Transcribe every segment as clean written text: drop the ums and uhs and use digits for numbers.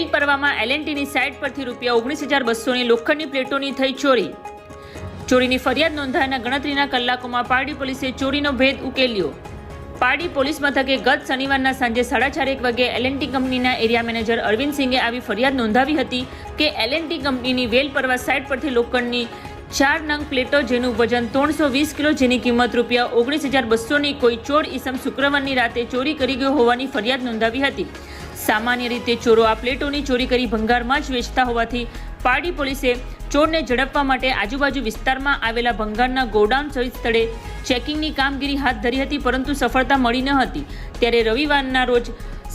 વેલપરવામાં એલએનટીની site પરથી ₹19,200ની લોખંડની પ્લેટોની થઈ ચોરી. ચોરીની ફરિયાદ નોંધાયાના ગણતરીના કલાકોમાં પારડી પોલીસે ચોરીનો ભેદ ઉકેલ્યો. પારડી પોલીસ મથકે ગત શનિવારના સાંજે 4:30 વાગે એલએનટી કંપનીના એરિયા મેનેજર અરવિંદસિંહે આવી ફરિયાદ નોંધાવી હતી કે એલએનટી કંપનીની વેલપરવા સાઇટ પરથી લોખંડની 4 નંગ પ્લેટો જેનું વજન 320 કિલો જેની કિંમત ₹19,200ની કોઈ ચોર ઈસમ શુક્રવારની રાતે ચોરી કરી ગયો હોવાની ફરિયાદ નોંધાવી હતી. સામાન્ય રીતે ચોરો આ પ્લેટોની ચોરી કરી ભંગારમાં જ વેચતા હોવાથી પારડી પોલીસે ચોરને ઝડપવા માટે આજુબાજુ વિસ્તારમાં આવેલા ભંગારના ગોડાઉન સહિત સ્થળે ચેકિંગની કામગીરી હાથ ધરી હતી, પરંતુ સફળતા મળી ન હતી. ત્યારે રવિવારના રોજ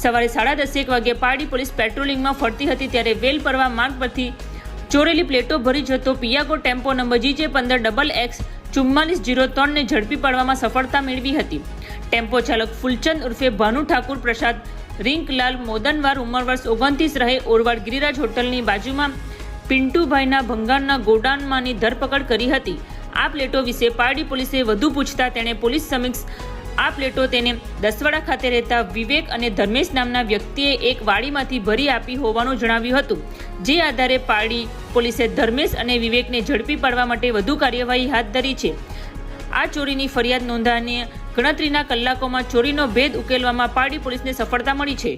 સવારે 10:30 વાગે પારડી પોલીસ પેટ્રોલિંગમાં ફરતી હતી ત્યારે વેલપરવા માર્ગ પરથી ચોરેલી પ્લેટો ભરી જતો પિયાગો ટેમ્પો નંબર GJ15XX 4403ને ઝડપી પાડવામાં સફળતા મેળવી હતી. ટેમ્પો ચાલક ફૂલચંદ ઉર્ફે ભાનુ ઠાકુર પ્રસાદ રિંકલાલ મોદનવાર ઉંમર વર્ષ 29 રહે ઓરવાડ ગિરિરાજ હોટલની બાજુમાં પિન્ટુભાઈના ભંગારના ગોડાઉનમાંની ધરપકડ કરી હતી. આ પ્લેટો વિશે પારડી પોલીસે વધુ પૂછતા તેણે પોલીસ સમક્ષ આ પ્લેટો તેને દસવાડા ખાતે રહેતા વિવેક અને ધર્મેશ નામના વ્યક્તિએ એક વાડીમાંથી ભરી આપી હોવાનું જણાવ્યું હતું. જે આધારે પારડી પોલીસે ધર્મેશ અને વિવેકને ઝડપી પાડવા માટે વધુ કાર્યવાહી હાથ ધરી છે. આ ચોરીની ફરિયાદ નોંધાઈને ગણતરીના કલાકોમાં ચોરીનો ભેદ ઉકેલવામાં પારડી પોલીસને સફળતા મળી છે.